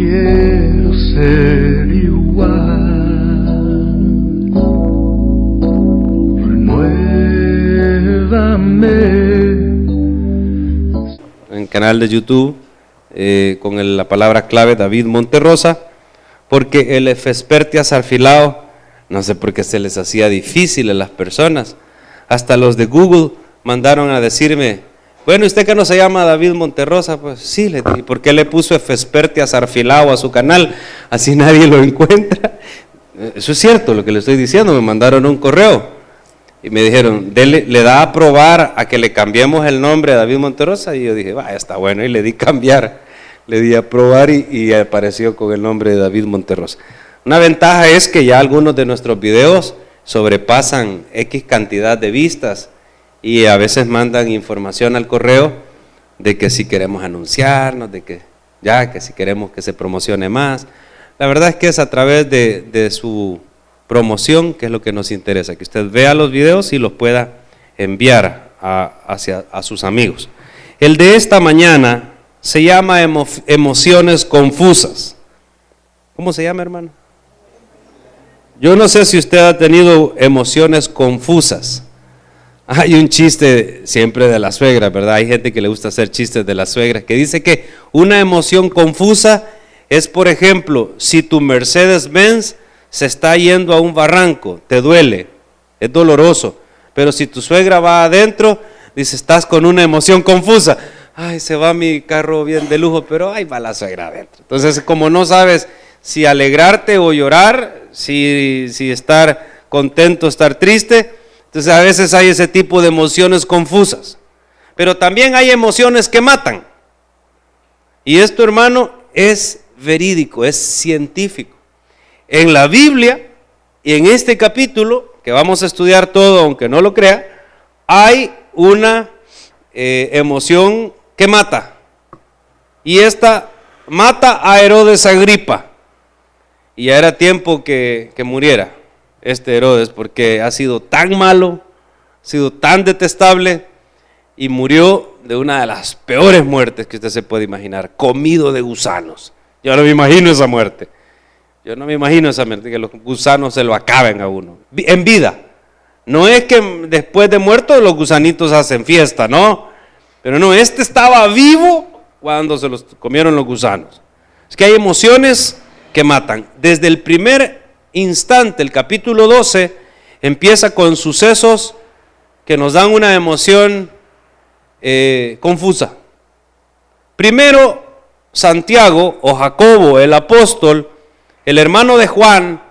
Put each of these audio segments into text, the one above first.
quiero ser igual. Renuévame. En el canal de YouTube con la palabra clave David Monterrosa, porque el Efespertias Arfilao, no sé por qué se les hacía difícil a las personas. Hasta los de Google mandaron a decirme: bueno, ¿usted que no se llama David Monterrosa? Pues sí, le dije. ¿Por qué le puso Efespertias Arfilao a su canal? Así nadie lo encuentra. Eso es cierto lo que le estoy diciendo. Me mandaron un correo y me dijeron: le da a aprobar a que le cambiemos el nombre a David Monterrosa. Y yo dije: vaya, está bueno. Y le di cambiar, le di a aprobar y apareció con el nombre de David Monterrosa. Una ventaja es que ya algunos de nuestros videos sobrepasan X cantidad de vistas y a veces mandan información al correo de que si queremos anunciarnos, de que si queremos que se promocione más. La verdad es que es a través de su promoción que es lo que nos interesa, que usted vea los videos y los pueda enviar a sus amigos. El de esta mañana se llama emociones confusas. ¿Cómo se llama, hermano? Yo no sé si usted ha tenido emociones confusas. Hay un chiste siempre de la suegra, ¿verdad? Hay gente que le gusta hacer chistes de la suegra, que dice que una emoción confusa es, por ejemplo, si tu Mercedes-Benz se está yendo a un barranco, te duele, es doloroso, pero si tu suegra va adentro, dice, estás con una emoción confusa. Ay, se va mi carro bien de lujo, pero ahí va la suegra adentro. Entonces, como no sabes si alegrarte o llorar, si estar contento, estar triste, entonces a veces hay ese tipo de emociones confusas. Pero también hay emociones que matan. Y esto, hermano, es verídico, es científico. En la Biblia y en este capítulo, que vamos a estudiar todo, aunque no lo crea, hay una emoción que mata. Y esta mata a Herodes Agripa. Y ya era tiempo que muriera este Herodes, porque ha sido tan malo, ha sido tan detestable, y murió de una de las peores muertes que usted se puede imaginar, comido de gusanos. Yo no me imagino esa muerte. Yo no me imagino esa muerte, que los gusanos se lo acaben a uno. En vida. No es que después de muerto los gusanitos hacen fiesta, no. Pero no, este estaba vivo cuando se los comieron los gusanos. Es que hay emociones que matan. Desde el primer instante, el capítulo 12, empieza con sucesos que nos dan una emoción confusa. Primero, Santiago o Jacobo, el apóstol, el hermano de Juan,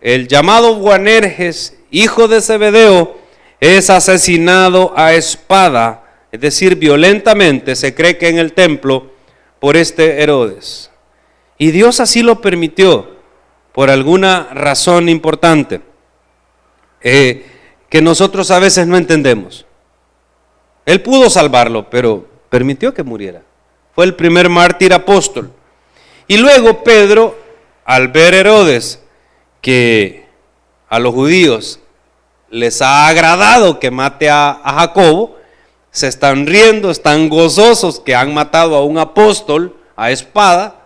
el llamado Boanerges, hijo de Zebedeo, es asesinado a espada, es decir, violentamente, se cree que en el templo, por este Herodes. Y Dios así lo permitió, por alguna razón importante, que nosotros a veces no entendemos. Él pudo salvarlo, pero permitió que muriera. Fue el primer mártir apóstol. Y luego Pedro, al ver Herodes que a los judíos les ha agradado que mate a Jacobo, se están riendo, están gozosos que han matado a un apóstol a espada.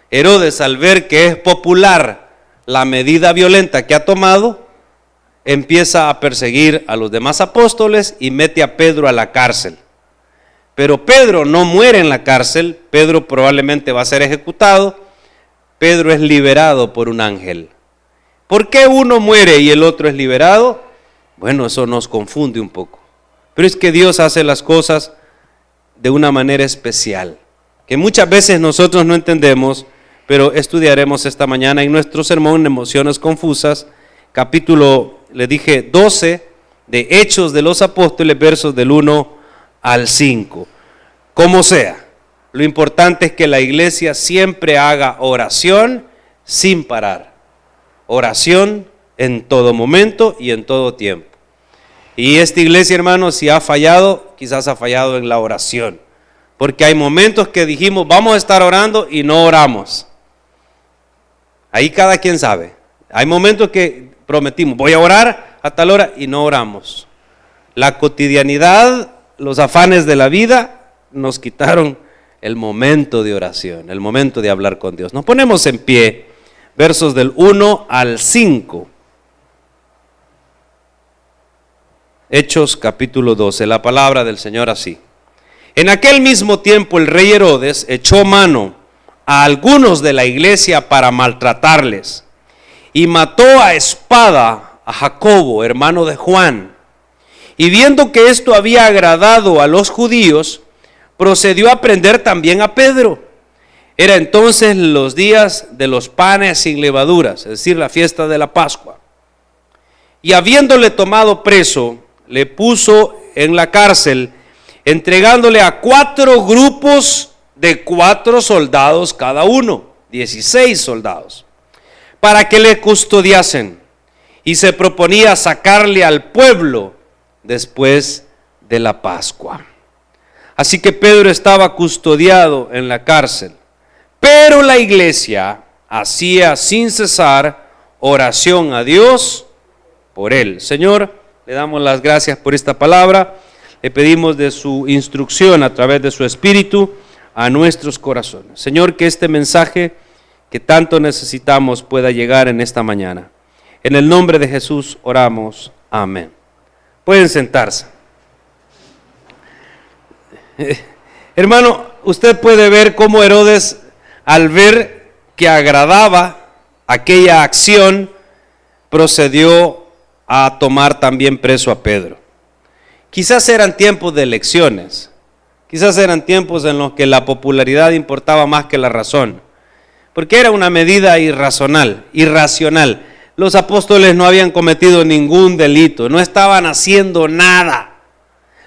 Herodes, al ver que es popular la medida violenta que ha tomado, empieza a perseguir a los demás apóstoles y mete a Pedro a la cárcel. Pero Pedro no muere en la cárcel, Pedro probablemente va a ser ejecutado, Pedro es liberado por un ángel. ¿Por qué uno muere y el otro es liberado? Bueno, eso nos confunde un poco. Pero es que Dios hace las cosas de una manera especial, que muchas veces nosotros no entendemos, pero estudiaremos esta mañana en nuestro sermón Emociones Confusas, capítulo, le dije, 12 de Hechos de los Apóstoles, versos del 1 al 5. Como sea, lo importante es que la iglesia siempre haga oración sin parar. Oración en todo momento y en todo tiempo. Y esta iglesia, hermanos, si ha fallado, quizás ha fallado en la oración. Porque hay momentos que dijimos, vamos a estar orando y no oramos. Ahí cada quien sabe. Hay momentos que prometimos, voy a orar a tal hora y no oramos. La cotidianidad, los afanes de la vida nos quitaron el momento de oración, el momento de hablar con Dios. Nos ponemos en pie, versos del 1 al 5. Hechos capítulo 12, la palabra del Señor así. En aquel mismo tiempo el rey Herodes echó mano a algunos de la iglesia para maltratarles y mató a espada a Jacobo, hermano de Juan. Y viendo que esto había agradado a los judíos, procedió a prender también a Pedro. Era entonces los días de los panes sin levaduras, es decir, la fiesta de la Pascua. Y habiéndole tomado preso, le puso en la cárcel, entregándole a 4 grupos de 4 soldados cada uno, 16 soldados, para que le custodiasen. Y se proponía sacarle al pueblo después de la Pascua. Así que Pedro estaba custodiado en la cárcel, pero la iglesia hacía sin cesar oración a Dios por él. Señor, le damos las gracias por esta palabra, le pedimos de su instrucción a través de su Espíritu a nuestros corazones. Señor, que este mensaje que tanto necesitamos pueda llegar en esta mañana. En el nombre de Jesús oramos, amén. Pueden sentarse. Hermano, usted puede ver cómo Herodes, al ver que agradaba aquella acción, procedió a tomar también preso a Pedro. Quizás eran tiempos de elecciones, quizás eran tiempos en los que la popularidad importaba más que la razón, porque era una medida irracional. Los apóstoles no habían cometido ningún delito, no estaban haciendo nada.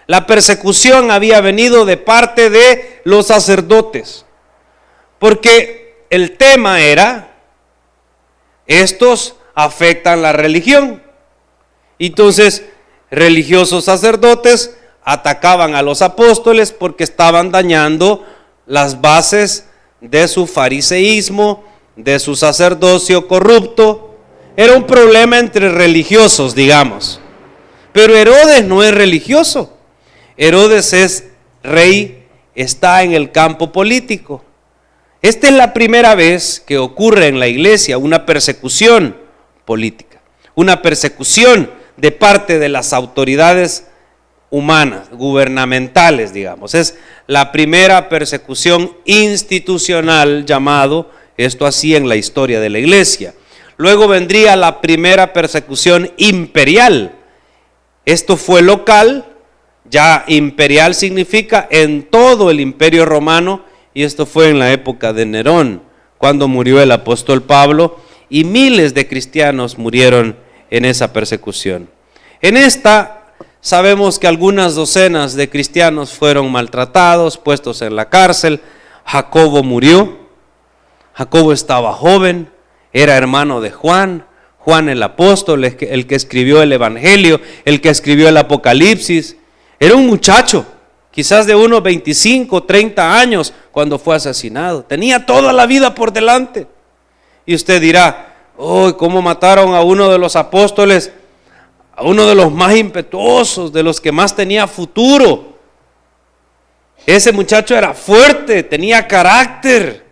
La persecución había venido de parte de los sacerdotes, porque el tema era, estos afectan la religión. Entonces, religiosos sacerdotes atacaban a los apóstoles porque estaban dañando las bases de su fariseísmo, de su sacerdocio corrupto. Era un problema entre religiosos, digamos. Pero Herodes no es religioso. Herodes es rey, está en el campo político. Esta es la primera vez que ocurre en la iglesia una persecución política, una persecución de parte de las autoridades humanas, gubernamentales, digamos. Es la primera persecución institucional, llamado esto así en la historia de la iglesia. Luego vendría la primera persecución imperial. Esto fue local, ya imperial significa en todo el imperio romano, y esto fue en la época de Nerón, cuando murió el apóstol Pablo, y miles de cristianos murieron en esa persecución. En esta sabemos que algunas docenas de cristianos fueron maltratados, puestos en la cárcel. Jacobo murió. Jacobo estaba joven, era hermano de Juan, Juan el apóstol, el que escribió el Evangelio, el que escribió el Apocalipsis. Era un muchacho, quizás de unos 25, 30 años cuando fue asesinado. Tenía toda la vida por delante. Y usted dirá, oh, ¿cómo mataron a uno de los apóstoles? A uno de los más impetuosos, de los que más tenía futuro. Ese muchacho era fuerte, tenía carácter.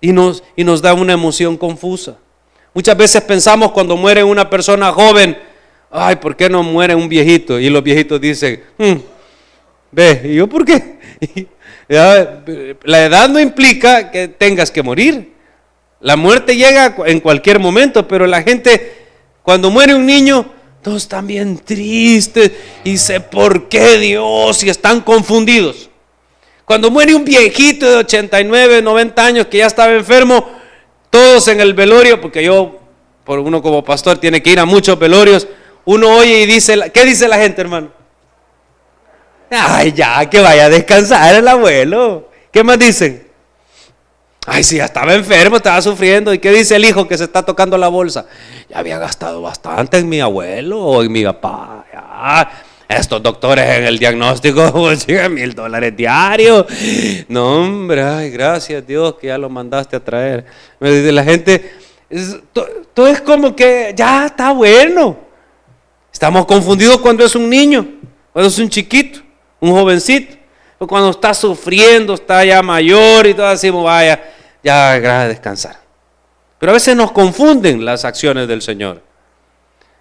Y nos da una emoción confusa. Muchas veces pensamos cuando muere una persona joven, ay, ¿por qué no muere un viejito? Y los viejitos dicen, ve, ¿y yo por qué? La edad no implica que tengas que morir. La muerte llega en cualquier momento, pero la gente, cuando muere un niño, todos están bien tristes y sé por qué Dios, y están confundidos. Cuando muere un viejito de 89, 90 años que ya estaba enfermo, todos en el velorio, porque por uno como pastor tiene que ir a muchos velorios, uno oye y dice, ¿qué dice la gente, hermano? Ay, ya, que vaya a descansar el abuelo. ¿Qué más dicen? Ay, sí, ya estaba enfermo, estaba sufriendo. ¿Y qué dice el hijo que se está tocando la bolsa? Ya había gastado bastante en mi abuelo o en mi papá. Ya, estos doctores en el diagnóstico, $1,000 diarios. No, hombre, ay, gracias Dios que ya lo mandaste a traer. Me dice la gente, todo es como que ya está bueno. Estamos confundidos cuando es un niño, cuando es un chiquito, un jovencito. O cuando está sufriendo, está ya mayor y todo, decimos, vaya, ya gracias a descansar. Pero a veces nos confunden las acciones del Señor.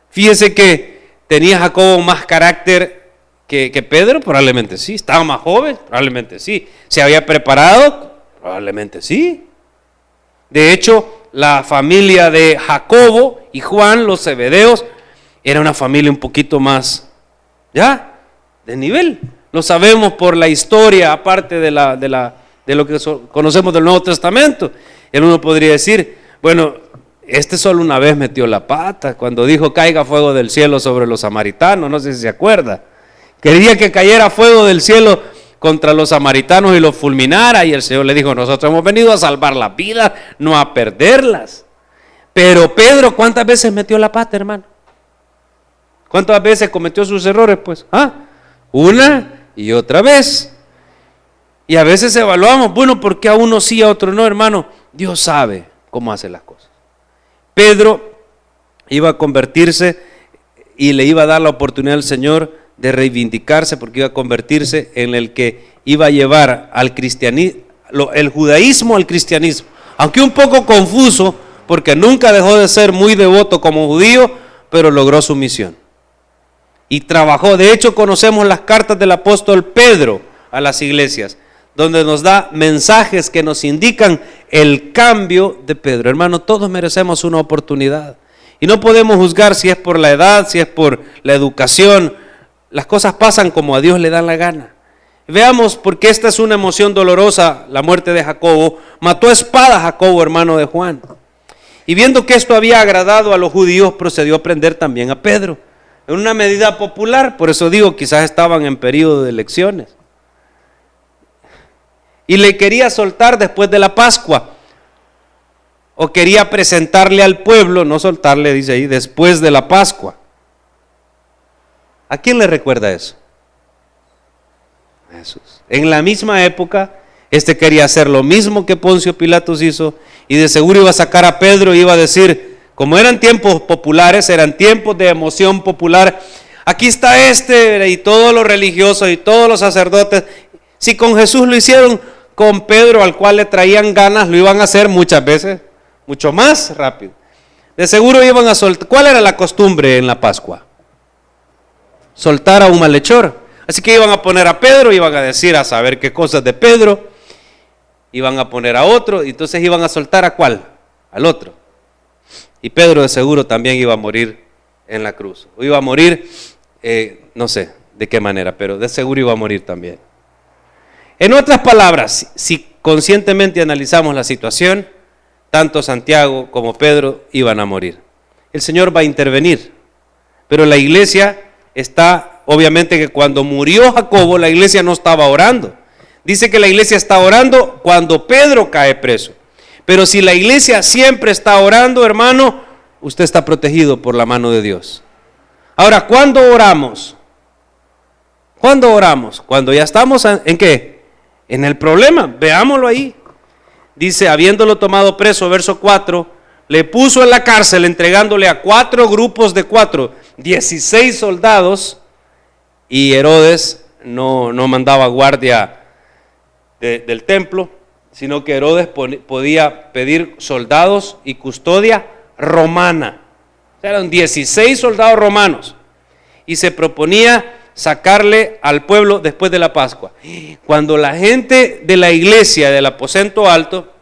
Fíjese que tenía Jacobo más carácter que Pedro, probablemente sí. Estaba más joven, probablemente sí. ¿Se había preparado? Probablemente sí. De hecho, la familia de Jacobo y Juan, los Zebedeos, era una familia un poquito más, ya, de nivel. Lo sabemos por la historia, aparte de lo que conocemos del Nuevo Testamento. Y uno podría decir, bueno, este solo una vez metió la pata, cuando dijo caiga fuego del cielo sobre los samaritanos, no sé si se acuerda. Quería que cayera fuego del cielo contra los samaritanos y los fulminara, y el Señor le dijo, nosotros hemos venido a salvar las vidas, no a perderlas. Pero Pedro, ¿cuántas veces metió la pata, hermano? ¿Cuántas veces cometió sus errores? Pues, una y otra vez. Y a veces evaluamos, bueno, ¿por qué a uno sí, a otro no, hermano? Dios sabe cómo hace las cosas. Pedro iba a convertirse y le iba a dar la oportunidad al Señor de reivindicarse, porque iba a convertirse en el que iba a llevar al cristianismo, el judaísmo al cristianismo, aunque un poco confuso, porque nunca dejó de ser muy devoto como judío, pero logró su misión y trabajó. De hecho, conocemos las cartas del apóstol Pedro a las iglesias, donde nos da mensajes que nos indican el cambio de Pedro. Hermano, todos merecemos una oportunidad y no podemos juzgar si es por la edad, si es por la educación. Las cosas pasan como a Dios le da la gana. Veamos, porque esta es una emoción dolorosa, la muerte de Jacobo. Mató a espada a Jacobo, hermano de Juan. Y viendo que esto había agradado a los judíos, procedió a prender también a Pedro. En una medida popular, por eso digo, quizás estaban en periodo de elecciones. Y le quería soltar después de la Pascua. O quería presentarle al pueblo, no soltarle, dice ahí, después de la Pascua. ¿A quién le recuerda eso? A Jesús. En la misma época, quería hacer lo mismo que Poncio Pilatos hizo, y de seguro iba a sacar a Pedro y iba a decir, como eran tiempos populares, eran tiempos de emoción popular, aquí está y todos los religiosos y todos los sacerdotes. Si con Jesús lo hicieron, con Pedro, al cual le traían ganas, lo iban a hacer muchas veces, mucho más rápido. De seguro iban a soltar. ¿Cuál era la costumbre en la Pascua? Soltar a un malhechor. Así que iban a poner a Pedro, iban a decir a saber qué cosas de Pedro, iban a poner a otro, y entonces iban a soltar ¿a cuál? Al otro. Y Pedro de seguro también iba a morir en la cruz. O iba a morir, no sé de qué manera, pero de seguro iba a morir también. En otras palabras, si conscientemente analizamos la situación, tanto Santiago como Pedro iban a morir. El Señor va a intervenir, pero la iglesia está, obviamente que cuando murió Jacobo, la iglesia no estaba orando. Dice que la iglesia está orando cuando Pedro cae preso. Pero si la iglesia siempre está orando, hermano, usted está protegido por la mano de Dios. Ahora, ¿cuándo oramos? ¿Cuándo oramos? Cuando ya estamos ¿en qué? En el problema. Veámoslo ahí. Dice, habiéndolo tomado preso, verso 4, le puso en la cárcel entregándole a 4 grupos de 4, 16 soldados, y Herodes no mandaba guardia del templo, sino que Herodes podía pedir soldados y custodia romana. O sea, eran 16 soldados romanos y se proponía sacarle al pueblo después de la Pascua. Cuando la gente de la iglesia del aposento alto,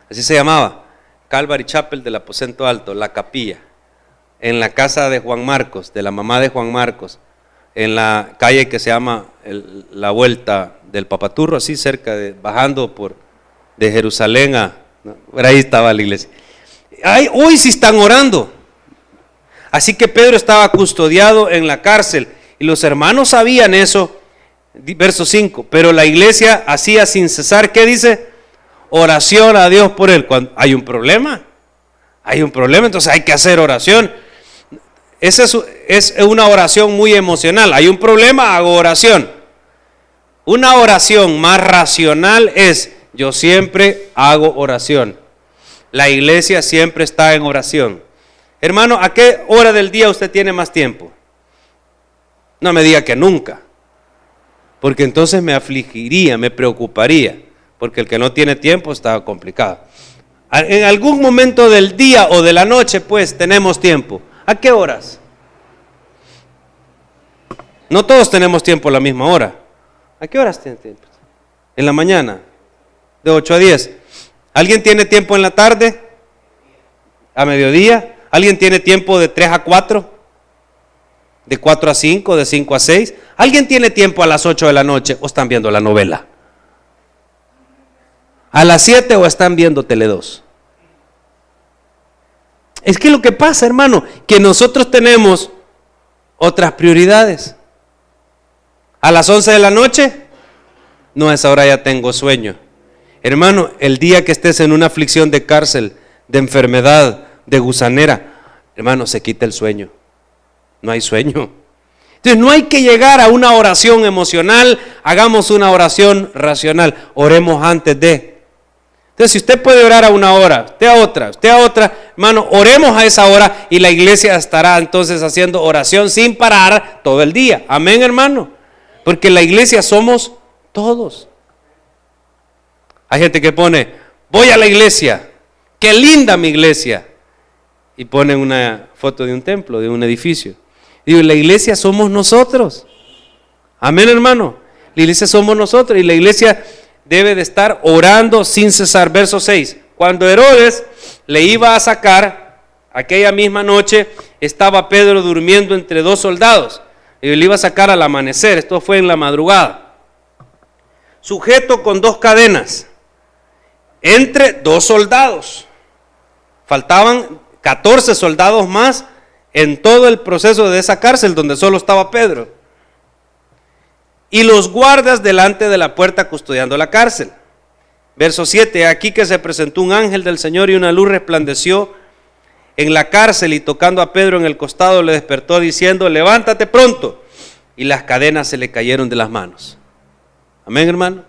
así se llamaba, Calvary Chapel del aposento alto, la capilla, en la casa de Juan Marcos, de la mamá de Juan Marcos, en la calle que se llama la Vuelta del Papaturro, así cerca bajando de Jerusalén por ahí estaba la iglesia. Hoy sí están orando. Así que Pedro estaba custodiado en la cárcel y los hermanos sabían eso. Verso 5, pero la iglesia hacía sin cesar, ¿qué dice? Oración a Dios por él. Cuando hay un problema, entonces hay que hacer oración. Esa es una oración muy emocional. Hay un problema, hago oración. Una oración más racional es, yo siempre hago oración. La iglesia siempre está en oración. Hermano, ¿a qué hora del día usted tiene más tiempo? No me diga que nunca. porque entonces me afligiría, me preocuparía, porque el que no tiene tiempo está complicado. En algún momento del día o de la noche, pues, tenemos tiempo. ¿A qué horas? No todos tenemos tiempo a la misma hora. ¿A qué horas tienen tiempo? En la mañana, de 8 a 10. ¿Alguien tiene tiempo en la tarde? ¿A mediodía? ¿Alguien tiene tiempo de 3 a 4? ¿De 4 a 5? ¿De 5 a 6? ¿Alguien tiene tiempo a las 8 de la noche o están viendo la novela? ¿A las 7 o están viendo Tele 2? Es que lo que pasa, hermano, que nosotros tenemos otras prioridades. ¿A las 11 de la noche? No, a esa hora ya tengo sueño. Hermano, el día que estés en una aflicción de cárcel, de enfermedad, de gusanera, hermano, se quita el sueño. No hay sueño. Entonces no hay que llegar a una oración emocional, hagamos una oración racional, oremos antes de. Entonces si usted puede orar a una hora, usted a otra, hermano, oremos a esa hora y la iglesia estará entonces haciendo oración sin parar todo el día. Amén, hermano. Porque la iglesia somos todos. Hay gente que pone, voy a la iglesia, qué linda mi iglesia, y ponen una foto de un templo, de un edificio. Digo, la iglesia somos nosotros. Amén, hermano. La iglesia somos nosotros y la iglesia debe de estar orando sin cesar. Verso 6. Cuando Herodes le iba a sacar, aquella misma noche estaba Pedro durmiendo entre 2 soldados. Y le iba a sacar al amanecer, esto fue en la madrugada. Sujeto con 2 cadenas, entre 2 soldados. Faltaban 14 soldados más en todo el proceso de esa cárcel donde solo estaba Pedro. Y los guardas delante de la puerta custodiando la cárcel. Verso 7, aquí que se presentó un ángel del Señor y una luz resplandeció en la cárcel y tocando a Pedro en el costado le despertó diciendo, levántate pronto. Y las cadenas se le cayeron de las manos. Amén, hermano.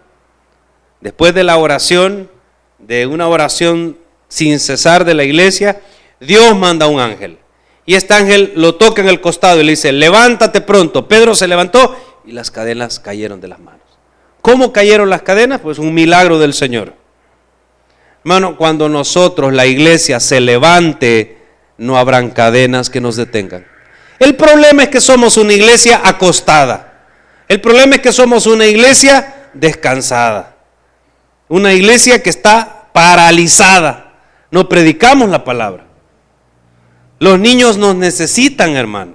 Después de la oración, de una oración sin cesar de la iglesia, Dios manda un ángel. Y este ángel lo toca en el costado y le dice, levántate pronto. Pedro se levantó y las cadenas cayeron de las manos. ¿Cómo cayeron las cadenas? Pues un milagro del Señor. Hermano, cuando nosotros, la iglesia, se levante, no habrán cadenas que nos detengan. El problema es que somos una iglesia acostada. El problema es que somos una iglesia descansada. Una iglesia que está paralizada. No predicamos la palabra. Los niños nos necesitan, hermano.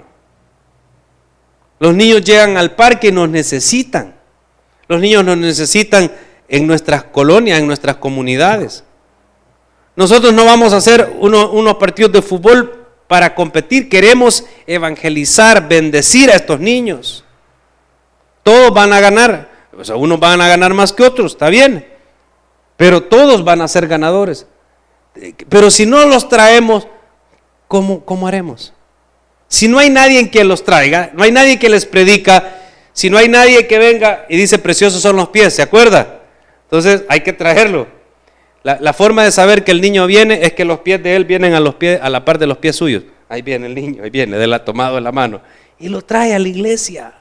Los niños llegan al parque y nos necesitan. Los niños nos necesitan en nuestras colonias, en nuestras comunidades. Nosotros no vamos a hacer unos partidos de fútbol para competir. Queremos evangelizar, bendecir a estos niños. Todos van a ganar. O sea, unos van a ganar más que otros, está bien. Pero todos van a ser ganadores. Pero si no los traemos, ¿cómo haremos? Si no hay nadie que los traiga, no hay nadie que les predica, si no hay nadie que venga y dice preciosos son los pies, ¿se acuerda? Entonces hay que traerlo. La forma de saber que el niño viene es que los pies de él vienen a la par de los pies suyos. Ahí viene el niño, ahí viene, de la tomado en la mano y lo trae a la iglesia.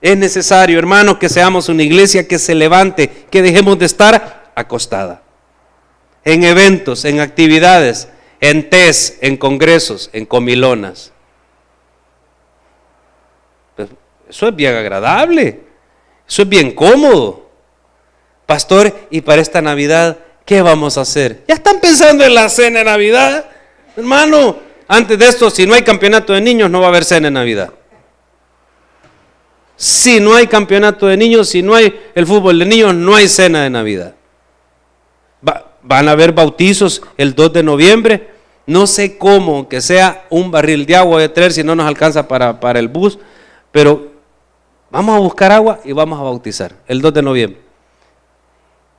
Es necesario, hermanos, que seamos una iglesia que se levante, que dejemos de estar acostada. En eventos, en actividades, en tés, en congresos, en comilonas. Pues eso es bien agradable, eso es bien cómodo. Pastor, y para esta Navidad, ¿qué vamos a hacer? ¿Ya están pensando en la cena de Navidad? Hermano, antes de esto, si no hay campeonato de niños, no va a haber cena de Navidad. Si no hay campeonato de niños, si no hay el fútbol de niños, no hay cena de Navidad. Van a haber bautizos el 2 de noviembre. No sé cómo, que sea un barril de agua de traer si no nos alcanza para el bus, pero vamos a buscar agua y vamos a bautizar el 2 de noviembre.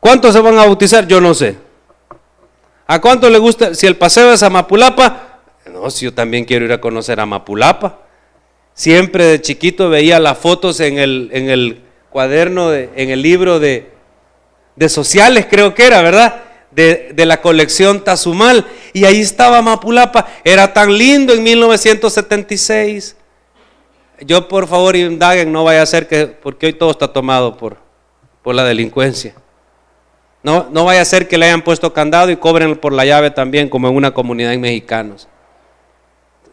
¿Cuántos se van a bautizar? Yo no sé. ¿A cuánto le gusta? Si el paseo es a Mapulapa, no, si yo también quiero ir a conocer a Mapulapa. Siempre de chiquito veía las fotos en el cuaderno, en el libro de sociales, creo que era, ¿verdad? De la colección Tazumal, y ahí estaba Mapulapa. Era tan lindo en 1976. Yo por favor indaguen, no vaya a ser que, porque hoy todo está tomado por la delincuencia. No vaya a ser que le hayan puesto candado y cobren por la llave también, como en una comunidad de mexicanos.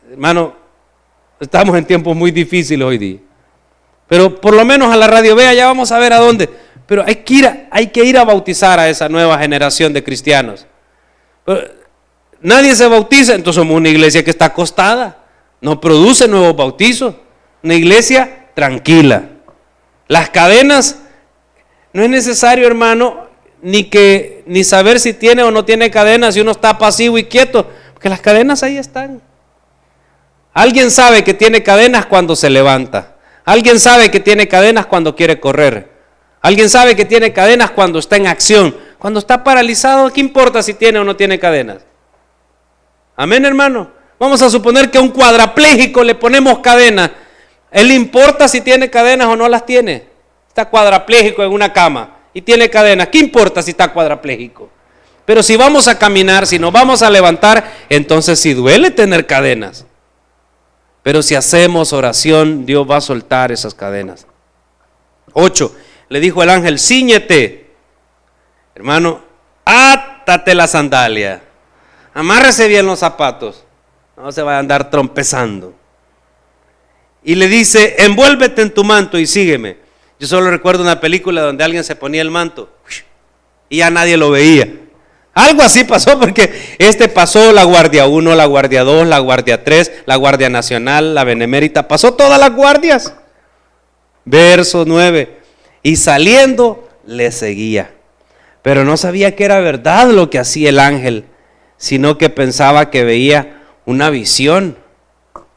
Hermano, estamos en tiempos muy difíciles hoy día. Pero por lo menos a la radio vea, ya vamos a ver a dónde. Pero hay que ir a bautizar a esa nueva generación de cristianos. Pero nadie se bautiza, entonces somos una iglesia que está acostada, no produce nuevos bautizos. Una iglesia tranquila. Las cadenas, no es necesario, hermano, ni saber si tiene o no tiene cadenas, si uno está pasivo y quieto, porque las cadenas ahí están. Alguien sabe que tiene cadenas cuando se levanta. Alguien sabe que tiene cadenas cuando quiere correr. Alguien sabe que tiene cadenas cuando está en acción. Cuando está paralizado, ¿qué importa si tiene o no tiene cadenas? Amén, hermano. Vamos a suponer que a un cuadrapléjico le ponemos cadenas. ¿Él le importa si tiene cadenas o no las tiene? Está cuadrapléjico en una cama y tiene cadenas. ¿Qué importa si está cuadrapléjico? Pero si vamos a caminar, si nos vamos a levantar, entonces sí duele tener cadenas. Pero si hacemos oración, Dios va a soltar esas cadenas. 8. Le dijo el ángel, cíñete, hermano, átate la sandalia, amárrese bien los zapatos, no se vaya a andar trompezando. Y le dice, envuélvete en tu manto y sígueme. Yo solo recuerdo una película donde alguien se ponía el manto y ya nadie lo veía. Algo así pasó, porque pasó la guardia 1, la guardia 2, la guardia 3, la guardia nacional, la benemérita, pasó todas las guardias. Verso 9, y saliendo le seguía, pero no sabía que era verdad lo que hacía el ángel, sino que pensaba que veía una visión.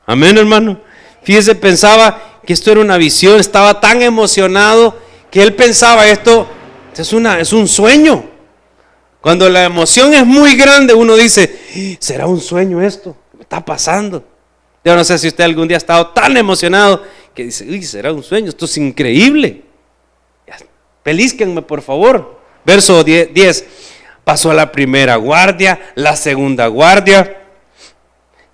Amén, hermano. Fíjese, pensaba que esto era una visión, estaba tan emocionado que él pensaba esto es un sueño. Cuando la emoción es muy grande, uno dice, ¿será un sueño esto? ¿Qué me está pasando? Yo no sé si usted algún día ha estado tan emocionado que dice, uy, ¿será un sueño? Esto es increíble. Pelízquenme, por favor. Verso 10. Pasó a la primera guardia, la segunda guardia.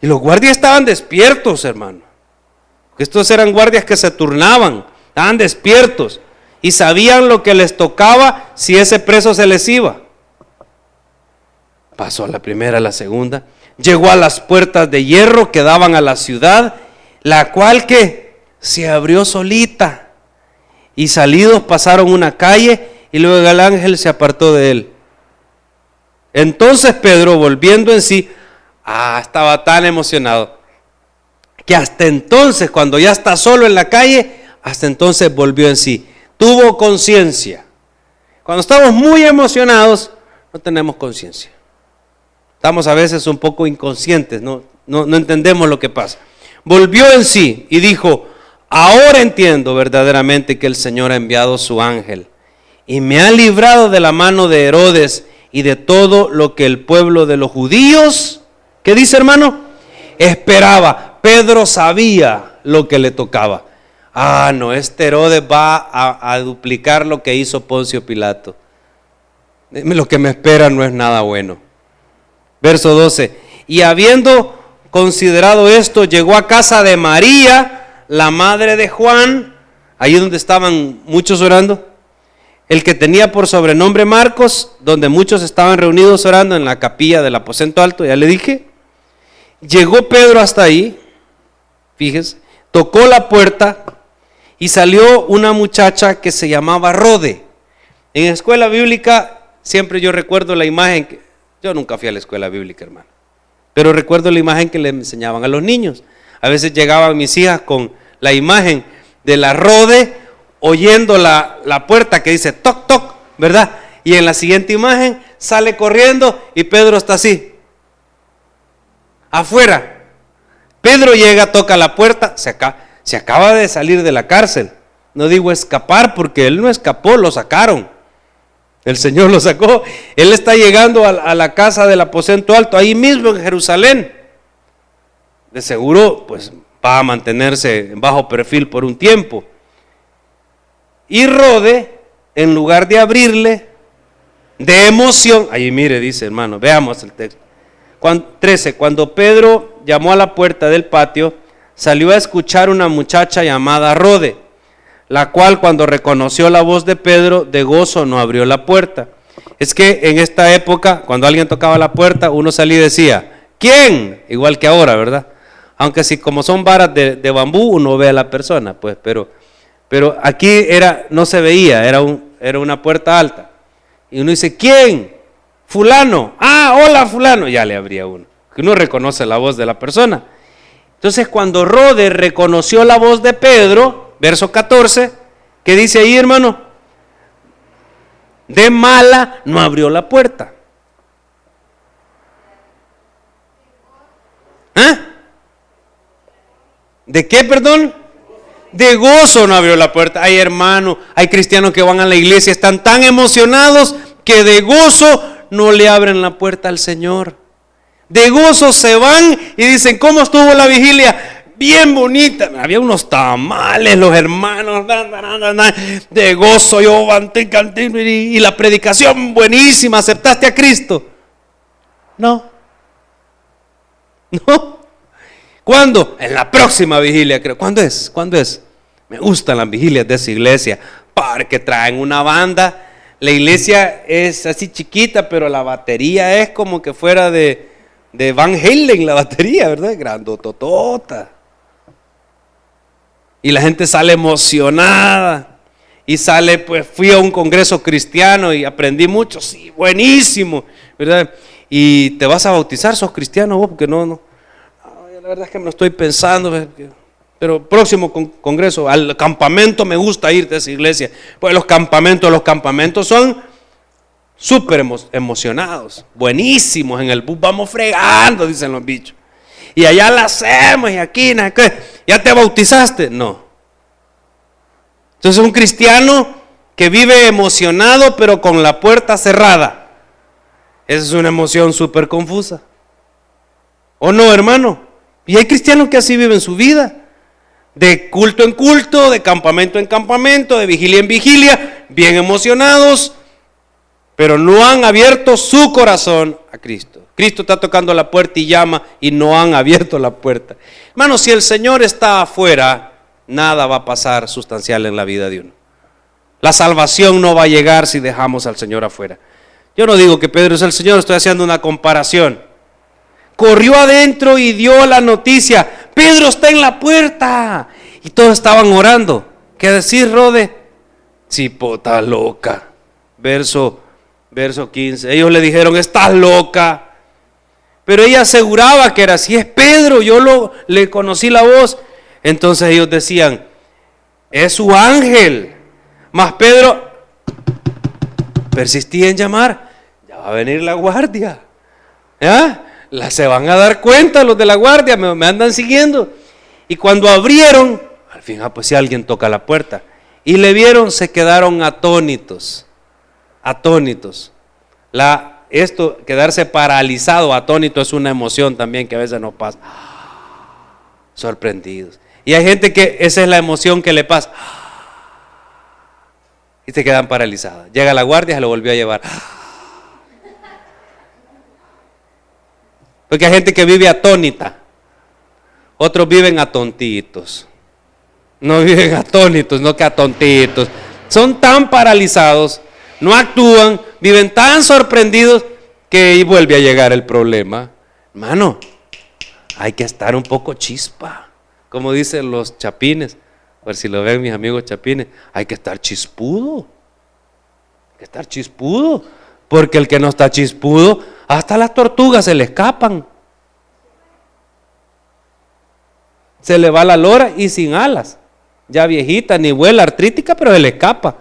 Y los guardias estaban despiertos, hermano. Estos eran guardias que se turnaban, estaban despiertos y sabían lo que les tocaba si ese preso se les iba. Pasó a la primera, a la segunda, llegó a las puertas de hierro que daban a la ciudad, la cual que se abrió solita, y salidos pasaron una calle y luego el ángel se apartó de él. Entonces Pedro, volviendo en sí, estaba tan emocionado que hasta entonces, cuando ya está solo en la calle, hasta entonces volvió en sí, tuvo conciencia. Cuando estamos muy emocionados, no tenemos conciencia. Estamos a veces un poco inconscientes, no entendemos lo que pasa. Volvió en sí y dijo, ahora entiendo verdaderamente que el Señor ha enviado su ángel y me ha librado de la mano de Herodes y de todo lo que el pueblo de los judíos, ¿qué dice, hermano? Esperaba. Pedro sabía lo que le tocaba. No, Herodes va a duplicar lo que hizo Poncio Pilato. Lo que me espera no es nada bueno. Verso 12, y habiendo considerado esto, llegó a casa de María, la madre de Juan, ahí donde estaban muchos orando, el que tenía por sobrenombre Marcos, donde muchos estaban reunidos orando en la capilla del aposento alto, ya le dije. Llegó Pedro hasta ahí, fíjese, tocó la puerta y salió una muchacha que se llamaba Rode. En escuela bíblica siempre yo recuerdo la imagen yo nunca fui a la escuela bíblica, hermano, pero recuerdo la imagen que le enseñaban a los niños. A veces llegaban mis hijas con la imagen de la Rode oyendo la puerta que dice toc toc, ¿verdad? Y en la siguiente imagen sale corriendo y Pedro está así, afuera. Pedro llega, toca la puerta, se acaba de salir de la cárcel. No digo escapar porque él no escapó, lo sacaron. El Señor lo sacó. Él está llegando a la casa del aposento alto, ahí mismo en Jerusalén. De seguro, pues va a mantenerse en bajo perfil por un tiempo. Y Rode, en lugar de abrirle, de emoción, ahí mire, dice, hermano, veamos el texto. 13, cuando Pedro llamó a la puerta del patio, salió a escuchar una muchacha llamada Rode, la cual cuando reconoció la voz de Pedro, de gozo no abrió la puerta. Es que en esta época, cuando alguien tocaba la puerta, uno salía y decía, ¿quién? Igual que ahora, ¿verdad? Aunque si como son varas de bambú, uno ve a la persona, pues, pero aquí no se veía, era una puerta alta. Y uno dice, ¿quién? Fulano. Ah, hola fulano. Ya le abría uno. Uno reconoce la voz de la persona. Entonces cuando Rode reconoció la voz de Pedro, verso 14, ¿qué dice ahí, hermano? De mala no abrió la puerta. ¿Ah? ¿De qué, perdón? De gozo no abrió la puerta. Ay, hermano, hay cristianos que van a la iglesia, están tan emocionados que de gozo no le abren la puerta al Señor. De gozo se van y dicen, ¿cómo estuvo la vigilia? Bien bonita. Había unos tamales, los hermanos, de gozo, yo canté, y la predicación buenísima, ¿aceptaste a Cristo? No. ¿Cuándo? En la próxima vigilia, creo. ¿Cuándo es? Me gustan las vigilias de esa iglesia, porque traen una banda. La iglesia es así chiquita, pero la batería es como que fuera de Van Halen, la batería, ¿verdad? Grandototota. Y la gente sale emocionada. Y sale, pues fui a un congreso cristiano y aprendí mucho, sí, buenísimo, ¿verdad? Y te vas a bautizar, sos cristiano vos, porque no. La verdad es que me lo estoy pensando, pero próximo congreso, al campamento me gusta ir de esa iglesia. Pues los campamentos son súper emocionados, buenísimos, en el bus vamos fregando, dicen los bichos. Y allá la hacemos y aquí, ¿ya te bautizaste? No. Entonces un cristiano que vive emocionado pero con la puerta cerrada, esa es una emoción súper confusa. ¿O no, hermano? Y hay cristianos que así viven su vida, de culto en culto, de campamento en campamento, de vigilia en vigilia, bien emocionados, pero no han abierto su corazón a Cristo. Cristo está tocando la puerta y llama y no han abierto la puerta. Hermano, si el Señor está afuera, nada va a pasar sustancial en la vida de uno. La salvación no va a llegar si dejamos al Señor afuera. Yo no digo que Pedro es el Señor, estoy haciendo una comparación. Corrió adentro y dio la noticia, Pedro está en la puerta. Y todos estaban orando. ¿Qué decir, Rode? Chipota loca. Verso 15. Ellos le dijeron, estás loca. Pero ella aseguraba que era así, es Pedro, le conocí la voz. Entonces ellos decían, es su ángel. Mas Pedro persistía en llamar, ya va a venir la guardia. ¿Ya? Se van a dar cuenta los de la guardia, me andan siguiendo. Y cuando abrieron, al fin, pues si alguien toca la puerta, y le se quedaron atónitos. Quedarse paralizado, atónito, es una emoción también que a veces nos pasa. Sorprendidos. Y hay gente que esa es la emoción que le pasa. Y se quedan paralizados. Llega la guardia y se lo volvió a llevar. Porque hay gente que vive atónita. Otros viven atontitos. No viven atónitos, no que atontitos. Son tan paralizados, no actúan, viven tan sorprendidos que vuelve a llegar el problema. Hermano, hay que estar un poco chispa. Como dicen los chapines. A ver si lo ven mis amigos chapines. Hay que estar chispudo. Hay que estar chispudo. Porque el que no está chispudo, hasta las tortugas se le escapan. Se le va la lora y sin alas. Ya viejita, ni vuela, artrítica, pero se le escapa.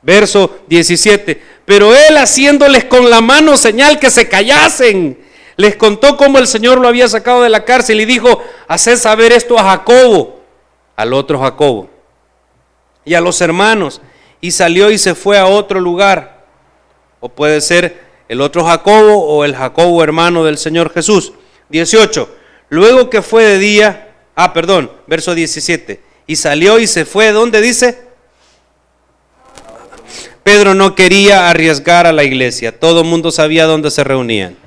Verso 17. Pero él, haciéndoles con la mano señal que se callasen, les contó cómo el Señor lo había sacado de la cárcel y dijo, haced saber esto a Jacobo, al otro Jacobo, y a los hermanos. Y salió y se fue a otro lugar. O puede ser el otro Jacobo o el Jacobo hermano del Señor Jesús. 18. Luego que fue de día, verso 17. Y salió y se fue, ¿dónde dice? Pedro no quería arriesgar a la iglesia. Todo el mundo sabía dónde se reunían.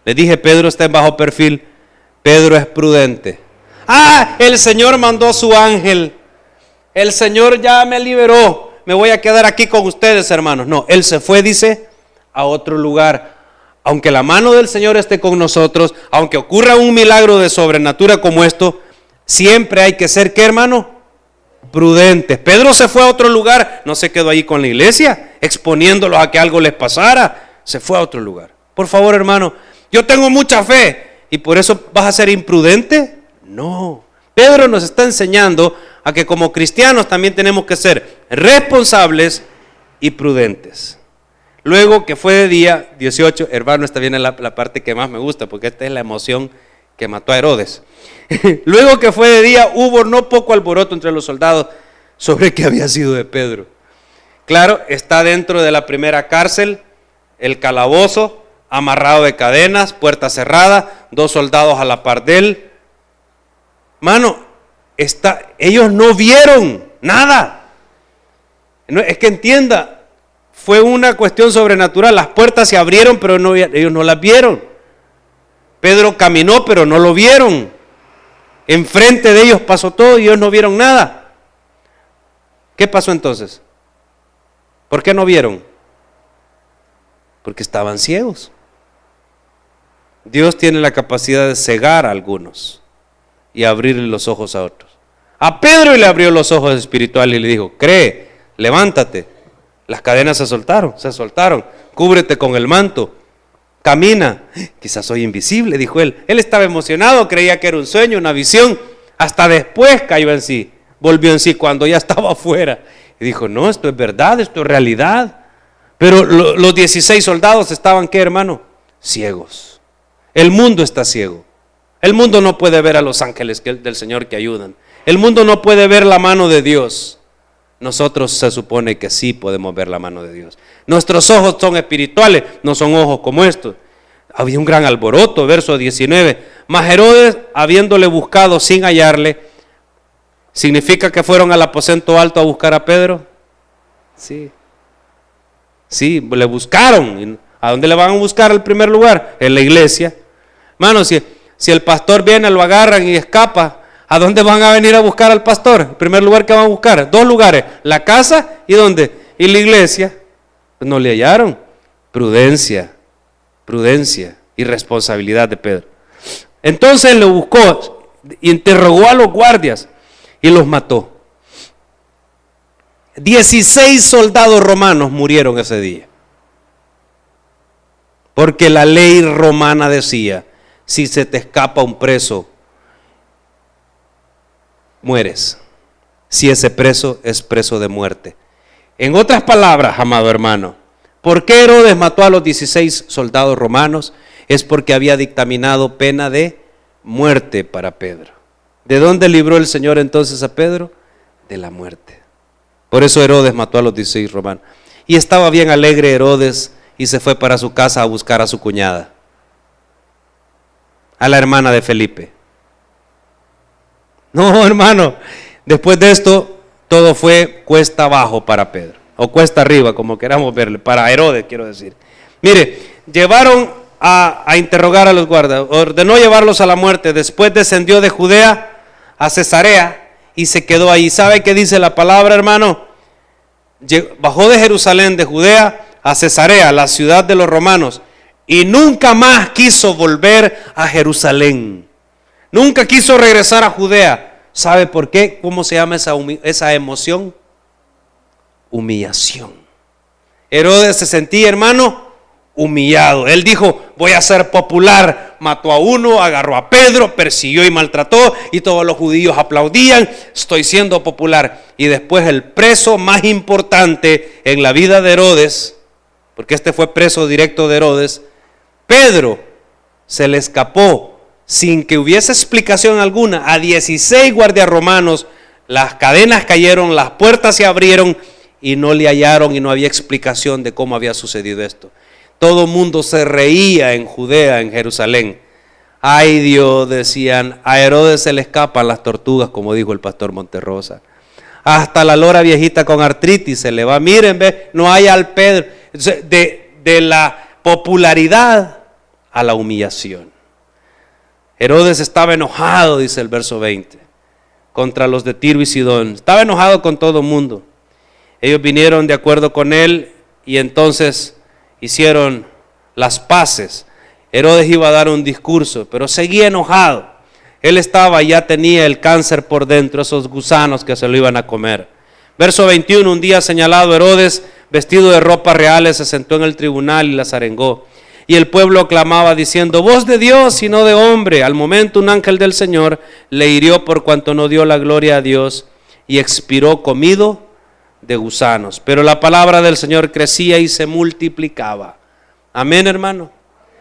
Le dije, Pedro está en bajo perfil. Pedro es prudente. el Señor mandó su ángel, el Señor ya me liberó, me voy a quedar aquí con ustedes, hermanos. No, Él se fue, dice, a otro lugar. Aunque la mano del Señor esté con nosotros, aunque ocurra un milagro de sobrenatural como esto, siempre hay que ser, ¿qué, hermano? Prudentes. Pedro se fue a otro lugar, no se quedó ahí con la iglesia, exponiéndolos a que algo les pasara, se fue a otro lugar. Por favor, hermano, yo tengo mucha fe, ¿y por eso vas a ser imprudente? No. Pedro nos está enseñando a que como cristianos también tenemos que ser responsables y prudentes. Luego que fue de día, 18, hermano, esta viene la parte que más me gusta, porque esta es la emoción que mató a Herodes. Luego que fue de día, hubo no poco alboroto entre los soldados sobre qué había sido de Pedro. Claro, está dentro de la primera cárcel, el calabozo, amarrado de cadenas, puerta cerrada, 2 soldados a la par de él. Mano, ellos no vieron nada. No, es que entienda, fue una cuestión sobrenatural. Las puertas se abrieron, pero ellos no las vieron. Pedro caminó, pero no lo vieron. Enfrente de ellos pasó todo y ellos no vieron nada. ¿Qué pasó entonces? ¿Por qué no vieron? Porque estaban ciegos. Dios tiene la capacidad de cegar a algunos y abrirle los ojos a otros. A Pedro le abrió los ojos espirituales y le dijo: cree, levántate. Las cadenas se soltaron, cúbrete con el manto, camina. Quizás soy invisible, dijo él. Él estaba emocionado, creía que era un sueño, una visión. Hasta después cayó en sí, volvió en sí cuando ya estaba afuera. Y dijo: no, esto es verdad, esto es realidad. Pero los 16 soldados estaban, ¿qué, hermano? Ciegos. El mundo está ciego. El mundo no puede ver a los ángeles del Señor que ayudan. El mundo no puede ver la mano de Dios. Nosotros se supone que sí podemos ver la mano de Dios. Nuestros ojos son espirituales, no son ojos como estos. Había un gran alboroto, verso 19. Mas Herodes, habiéndole buscado sin hallarle, ¿significa que fueron al aposento alto a buscar a Pedro? Sí. Sí, le buscaron. ¿A dónde le van a buscar al primer lugar? En la iglesia. Hermano, si el pastor viene, lo agarran y escapa, ¿a dónde van a venir a buscar al pastor? El primer lugar que van a buscar, 2 lugares, la casa y ¿dónde? Y la iglesia. Pues no le hallaron. Prudencia y responsabilidad de Pedro. Entonces lo buscó, interrogó a los guardias y los mató. 16 soldados romanos murieron ese día. Porque la ley romana decía: si se te escapa un preso, mueres. Si ese preso es preso de muerte. En otras palabras, amado hermano, ¿por qué Herodes mató a los 16 soldados romanos? Es porque había dictaminado pena de muerte para Pedro. ¿De dónde libró el Señor entonces a Pedro? De la muerte. Por eso Herodes mató a los 16 romanos. Y estaba bien alegre Herodes y se fue para su casa a buscar a su cuñada, a la hermana de Felipe. No, hermano, después de esto todo fue cuesta abajo para Pedro, o cuesta arriba, como queramos verle, para Herodes quiero decir. Mire, llevaron a interrogar a los guardas, ordenó llevarlos a la muerte. Después descendió de Judea a Cesarea y se quedó ahí. ¿Sabe qué dice la palabra, hermano? Bajó de Jerusalén, de Judea a Cesarea, la ciudad de los romanos, y nunca más quiso volver a Jerusalén. Nunca quiso regresar a Judea. ¿Sabe por qué? ¿Cómo se llama esa emoción? Humillación. Herodes se sentía, hermano, humillado. Él dijo: voy a ser popular. Mató a uno, agarró a Pedro, persiguió y maltrató, y todos los judíos aplaudían. Estoy siendo popular. Y después el preso más importante en la vida de Herodes, porque este fue preso directo de Herodes, Pedro, se le escapó sin que hubiese explicación alguna a 16 guardias romanos. Las cadenas cayeron, las puertas se abrieron y no le hallaron, y no había explicación de cómo había sucedido esto. Todo el mundo se reía en Judea, en Jerusalén. Ay Dios, decían, a Herodes se le escapan las tortugas, como dijo el pastor Monterrosa. Hasta la lora viejita con artritis se le va. Miren, ve, no hay al Pedro. De la popularidad a la humillación. Herodes estaba enojado, dice el verso 20, contra los de Tiro y Sidón. Estaba enojado con todo el mundo. Ellos vinieron de acuerdo con él y entonces hicieron las paces. Herodes iba a dar un discurso, pero seguía enojado. Él ya tenía el cáncer por dentro, esos gusanos que se lo iban a comer. Verso 21, un día señalado, Herodes, vestido de ropas reales, se sentó en el tribunal y las arengó. Y el pueblo clamaba diciendo, voz de Dios y no de hombre. Al momento un ángel del Señor le hirió por cuanto no dio la gloria a Dios y expiró comido de gusanos. Pero la palabra del Señor crecía y se multiplicaba. Amén, hermano.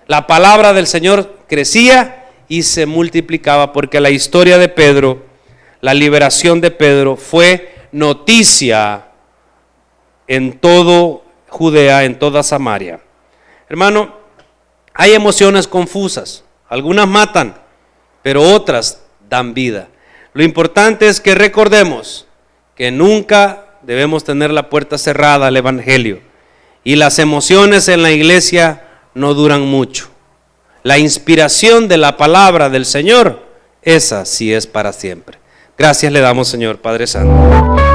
La palabra del Señor crecía y se multiplicaba, porque la historia de Pedro, la liberación de Pedro, fue noticia en todo Judea, en toda Samaria. Hermano, hay emociones confusas. Algunas matan, pero otras dan vida. Lo importante es que recordemos que nunca debemos tener la puerta cerrada al Evangelio. Y las emociones en la iglesia no duran mucho. La inspiración de la palabra del Señor, esa sí es para siempre. Gracias le damos, Señor Padre Santo.